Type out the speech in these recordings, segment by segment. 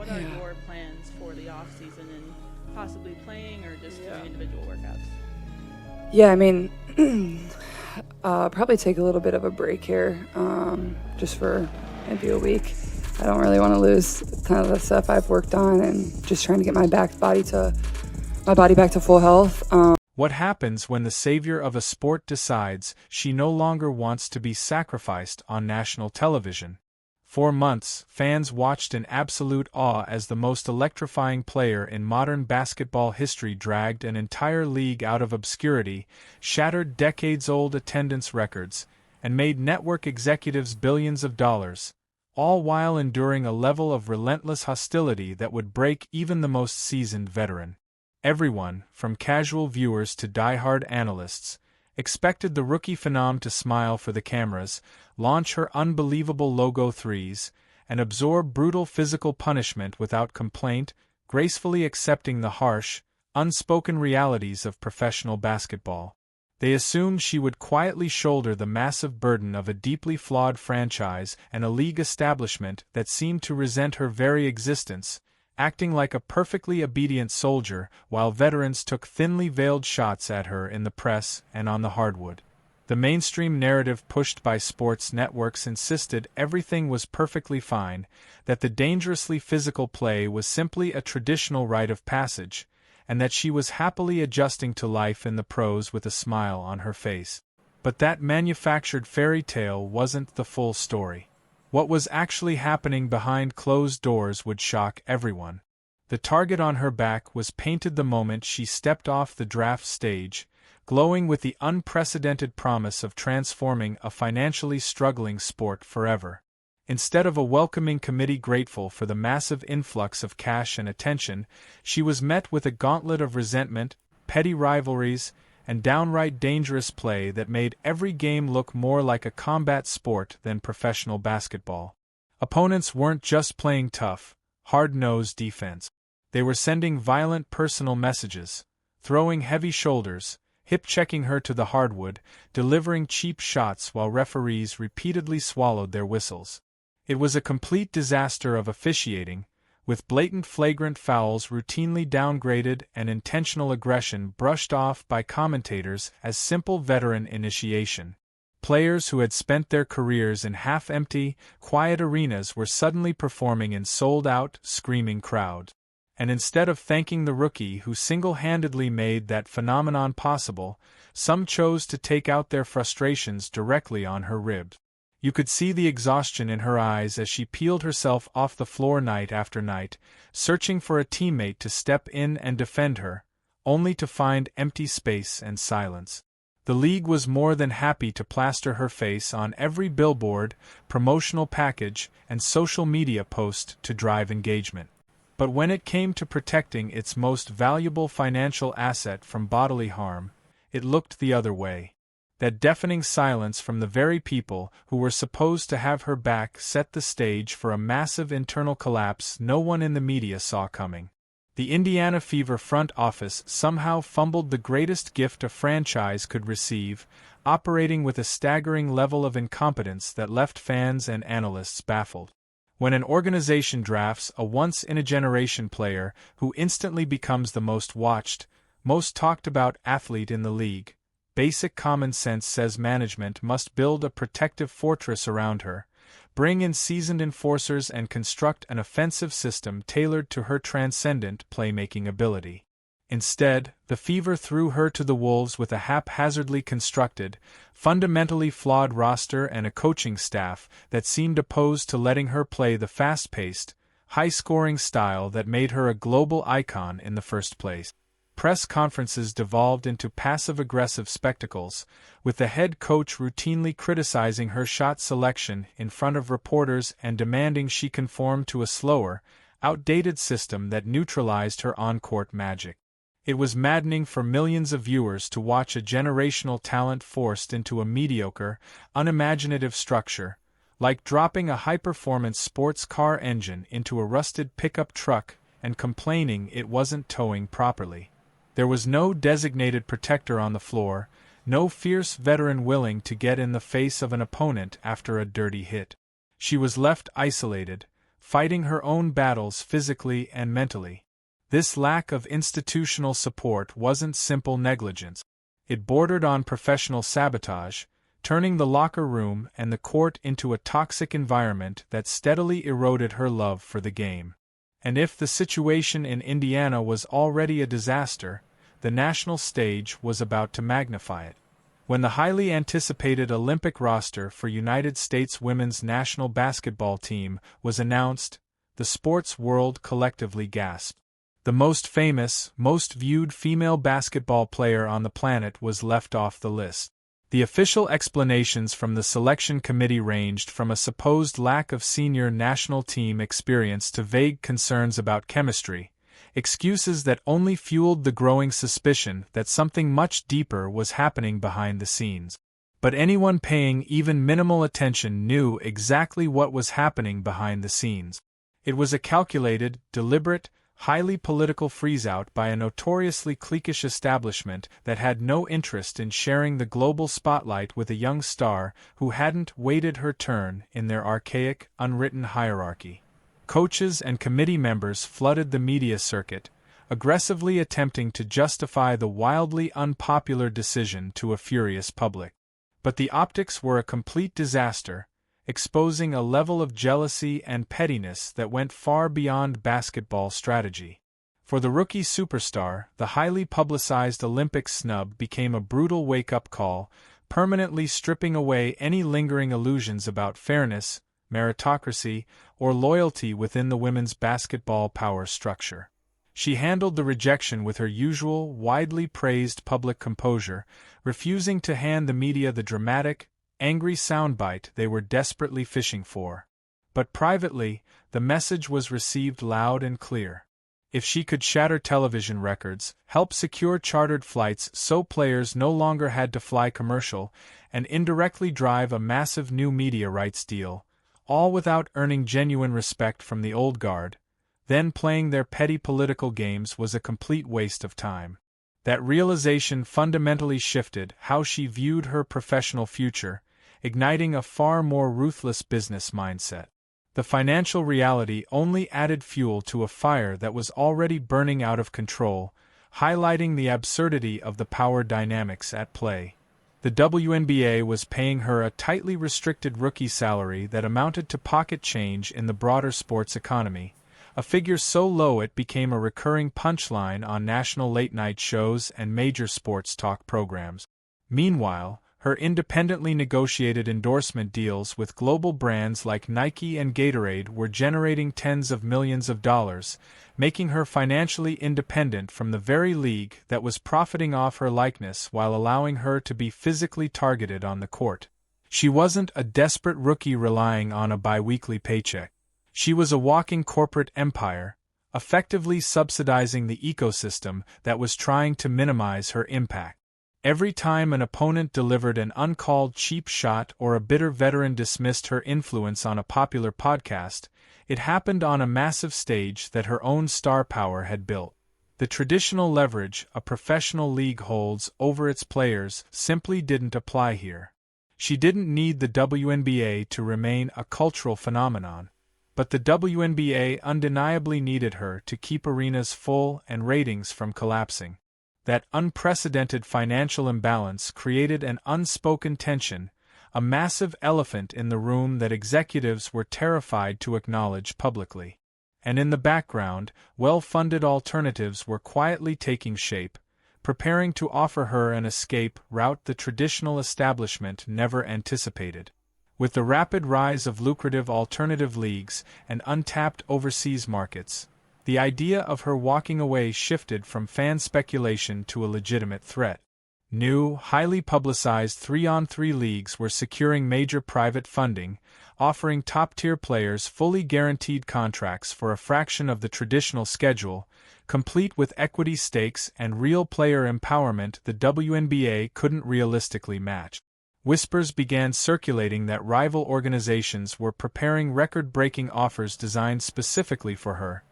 What are your plans for the off season and possibly playing or just doing individual workouts? Yeah, I mean, probably take a little bit of a break here, just for maybe a week. I don't really want to lose kind of the stuff I've worked on, and just trying to get my body back to full health. What happens when the savior of a sport decides she no longer wants to be sacrificed on national television? For months, fans watched in absolute awe as the most electrifying player in modern basketball history dragged an entire league out of obscurity, shattered decades-old attendance records, and made network executives billions of dollars, all while enduring a level of relentless hostility that would break even the most seasoned veteran. Everyone, from casual viewers to die-hard analysts, expected the rookie phenom to smile for the cameras, launch her unbelievable logo threes, and absorb brutal physical punishment without complaint, gracefully accepting the harsh, unspoken realities of professional basketball. They assumed she would quietly shoulder the massive burden of a deeply flawed franchise and a league establishment that seemed to resent her very existence, acting like a perfectly obedient soldier while veterans took thinly veiled shots at her in the press and on the hardwood. The mainstream narrative pushed by sports networks insisted everything was perfectly fine, that the dangerously physical play was simply a traditional rite of passage, and that she was happily adjusting to life in the pros with a smile on her face. But that manufactured fairy tale wasn't the full story. What was actually happening behind closed doors would shock everyone. The target on her back was painted the moment she stepped off the draft stage, glowing with the unprecedented promise of transforming a financially struggling sport forever. Instead of a welcoming committee grateful for the massive influx of cash and attention, she was met with a gauntlet of resentment, petty rivalries, and downright dangerous play that made every game look more like a combat sport than professional basketball. Opponents weren't just playing tough, hard-nosed defense. They were sending violent personal messages, throwing heavy shoulders, hip-checking her to the hardwood, delivering cheap shots while referees repeatedly swallowed their whistles. It was a complete disaster of officiating, with blatant flagrant fouls routinely downgraded and intentional aggression brushed off by commentators as simple veteran initiation. Players who had spent their careers in half-empty, quiet arenas were suddenly performing in sold-out, screaming crowds. And instead of thanking the rookie who single-handedly made that phenomenon possible, some chose to take out their frustrations directly on her ribs. You could see the exhaustion in her eyes as she peeled herself off the floor night after night, searching for a teammate to step in and defend her, only to find empty space and silence. The league was more than happy to plaster her face on every billboard, promotional package, and social media post to drive engagement. But when it came to protecting its most valuable financial asset from bodily harm, it looked the other way. That deafening silence from the very people who were supposed to have her back set the stage for a massive internal collapse no one in the media saw coming. The Indiana Fever front office somehow fumbled the greatest gift a franchise could receive, operating with a staggering level of incompetence that left fans and analysts baffled. When an organization drafts a once-in-a-generation player who instantly becomes the most watched, most talked about athlete in the league, basic common sense says management must build a protective fortress around her, bring in seasoned enforcers and construct an offensive system tailored to her transcendent playmaking ability. Instead, the Fever threw her to the wolves with a haphazardly constructed, fundamentally flawed roster and a coaching staff that seemed opposed to letting her play the fast-paced, high-scoring style that made her a global icon in the first place. Press conferences devolved into passive-aggressive spectacles, with the head coach routinely criticizing her shot selection in front of reporters and demanding she conform to a slower, outdated system that neutralized her on-court magic. It was maddening for millions of viewers to watch a generational talent forced into a mediocre, unimaginative structure, like dropping a high-performance sports car engine into a rusted pickup truck and complaining it wasn't towing properly. There was no designated protector on the floor, no fierce veteran willing to get in the face of an opponent after a dirty hit. She was left isolated, fighting her own battles physically and mentally. This lack of institutional support wasn't simple negligence. It bordered on professional sabotage, turning the locker room and the court into a toxic environment that steadily eroded her love for the game. And if the situation in Indiana was already a disaster, the national stage was about to magnify it. When the highly anticipated Olympic roster for United States women's national basketball team was announced, the sports world collectively gasped. The most famous, most viewed female basketball player on the planet was left off the list. The official explanations from the selection committee ranged from a supposed lack of senior national team experience to vague concerns about chemistry, excuses that only fueled the growing suspicion that something much deeper was happening behind the scenes. But anyone paying even minimal attention knew exactly what was happening behind the scenes. It was a calculated, deliberate, highly political freeze-out by a notoriously cliquish establishment that had no interest in sharing the global spotlight with a young star who hadn't waited her turn in their archaic, unwritten hierarchy. Coaches and committee members flooded the media circuit, aggressively attempting to justify the wildly unpopular decision to a furious public. But the optics were a complete disaster, exposing a level of jealousy and pettiness that went far beyond basketball strategy. For the rookie superstar, the highly publicized Olympic snub became a brutal wake-up call, permanently stripping away any lingering illusions about fairness, meritocracy, or loyalty within the women's basketball power structure. She handled the rejection with her usual, widely praised public composure, refusing to hand the media the dramatic, angry soundbite they were desperately fishing for. But privately, the message was received loud and clear. If she could shatter television records, help secure chartered flights so players no longer had to fly commercial, and indirectly drive a massive new media rights deal, all without earning genuine respect from the old guard, then playing their petty political games was a complete waste of time. That realization fundamentally shifted how she viewed her professional future, igniting a far more ruthless business mindset. The financial reality only added fuel to a fire that was already burning out of control, highlighting the absurdity of the power dynamics at play. The WNBA was paying her a tightly restricted rookie salary that amounted to pocket change in the broader sports economy, a figure so low it became a recurring punchline on national late-night shows and major sports talk programs. Meanwhile, her independently negotiated endorsement deals with global brands like Nike and Gatorade were generating tens of millions of dollars, making her financially independent from the very league that was profiting off her likeness while allowing her to be physically targeted on the court. She wasn't a desperate rookie relying on a bi-weekly paycheck. She was a walking corporate empire, effectively subsidizing the ecosystem that was trying to minimize her impact. Every time an opponent delivered an uncalled cheap shot or a bitter veteran dismissed her influence on a popular podcast, it happened on a massive stage that her own star power had built. The traditional leverage a professional league holds over its players simply didn't apply here. She didn't need the WNBA to remain a cultural phenomenon, but the WNBA undeniably needed her to keep arenas full and ratings from collapsing. That unprecedented financial imbalance created an unspoken tension, a massive elephant in the room that executives were terrified to acknowledge publicly. And in the background, well-funded alternatives were quietly taking shape, preparing to offer her an escape route the traditional establishment never anticipated. With the rapid rise of lucrative alternative leagues and untapped overseas markets, the idea of her walking away shifted from fan speculation to a legitimate threat. New, highly publicized 3-on-3 leagues were securing major private funding, offering top-tier players fully guaranteed contracts for a fraction of the traditional schedule, complete with equity stakes and real player empowerment the WNBA couldn't realistically match. Whispers began circulating that rival organizations were preparing record-breaking offers designed specifically for her.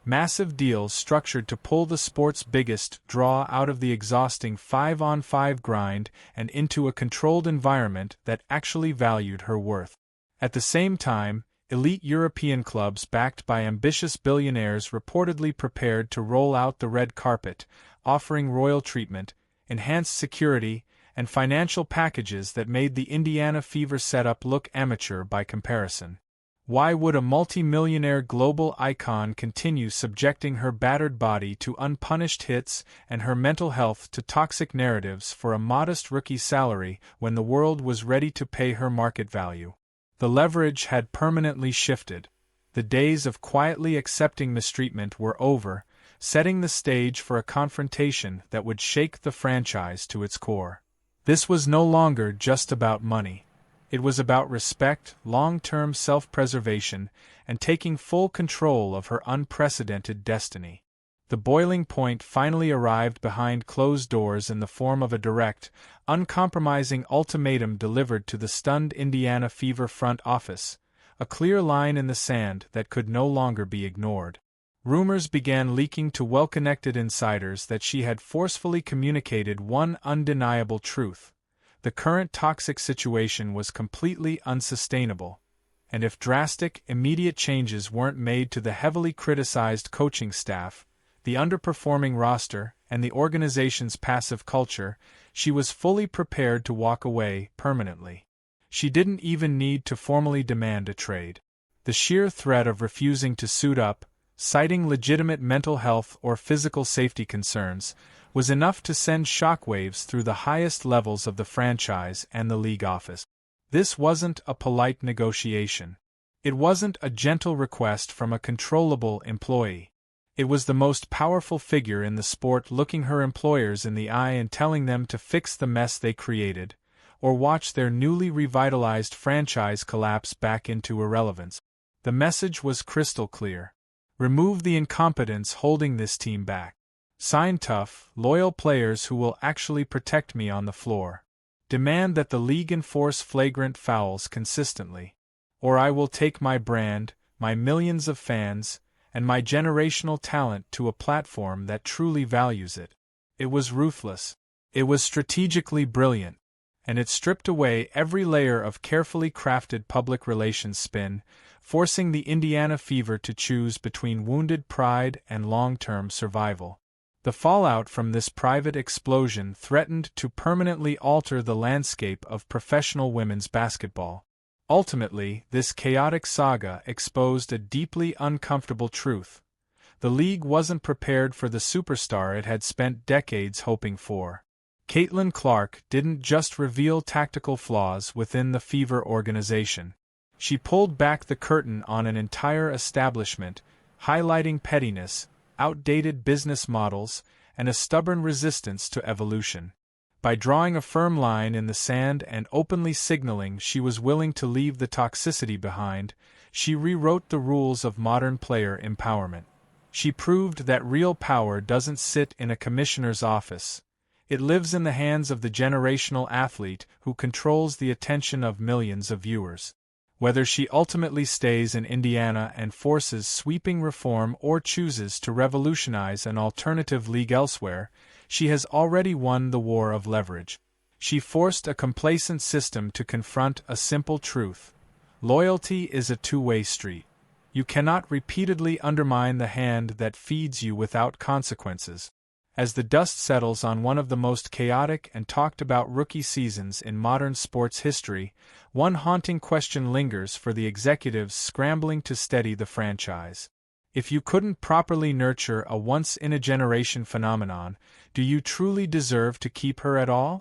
Massive deals structured to pull the sport's biggest draw out of the exhausting 5-on-5 grind and into a controlled environment that actually valued her worth. At the same time, Elite European clubs backed by ambitious billionaires reportedly prepared to roll out the red carpet, offering royal treatment, enhanced security, and financial packages that made the Indiana Fever setup look amateur by comparison. Why would a multi-millionaire global icon continue subjecting her battered body to unpunished hits and her mental health to toxic narratives for a modest rookie salary when the world was ready to pay her market value? The leverage had permanently shifted. The days of quietly accepting mistreatment were over, setting the stage for a confrontation that would shake the franchise to its core. This was no longer just about money. It was about respect, long-term self-preservation, and taking full control of her unprecedented destiny. The boiling point finally arrived behind closed doors in the form of a direct, uncompromising ultimatum delivered to the stunned Indiana Fever front office, a clear line in the sand that could no longer be ignored. Rumors began leaking to well-connected insiders that she had forcefully communicated one undeniable truth. The current toxic situation was completely unsustainable, and if drastic, immediate changes weren't made to the heavily criticized coaching staff, the underperforming roster, and the organization's passive culture, she was fully prepared to walk away permanently. She didn't even need to formally demand a trade. The sheer threat of refusing to suit up, citing legitimate mental health or physical safety concerns, was enough to send shockwaves through the highest levels of the franchise and the league office. This wasn't a polite negotiation. It wasn't a gentle request from a controllable employee. It was the most powerful figure in the sport looking her employers in the eye and telling them to fix the mess they created, or watch their newly revitalized franchise collapse back into irrelevance. The message was crystal clear. Remove the incompetence holding this team back. Sign tough, loyal players who will actually protect me on the floor. Demand that the league enforce flagrant fouls consistently. Or I will take my brand, my millions of fans, and my generational talent to a platform that truly values it. It was ruthless. It was strategically brilliant. And it stripped away every layer of carefully crafted public relations spin, forcing the Indiana Fever to choose between wounded pride and long-term survival. The fallout from this private explosion threatened to permanently alter the landscape of professional women's basketball. Ultimately, this chaotic saga exposed a deeply uncomfortable truth. The league wasn't prepared for the superstar it had spent decades hoping for. Caitlin Clark didn't just reveal tactical flaws within the Fever organization. She pulled back the curtain on an entire establishment, highlighting pettiness, outdated business models, and a stubborn resistance to evolution. By drawing a firm line in the sand and openly signaling she was willing to leave the toxicity behind, she rewrote the rules of modern player empowerment. She proved that real power doesn't sit in a commissioner's office. It lives in the hands of the generational athlete who controls the attention of millions of viewers. Whether she ultimately stays in Indiana and forces sweeping reform or chooses to revolutionize an alternative league elsewhere, she has already won the war of leverage. She forced a complacent system to confront a simple truth. Loyalty is a two-way street. You cannot repeatedly undermine the hand that feeds you without consequences. As the dust settles on one of the most chaotic and talked-about rookie seasons in modern sports history, one haunting question lingers for the executives scrambling to steady the franchise. If you couldn't properly nurture a once-in-a-generation phenomenon, do you truly deserve to keep her at all?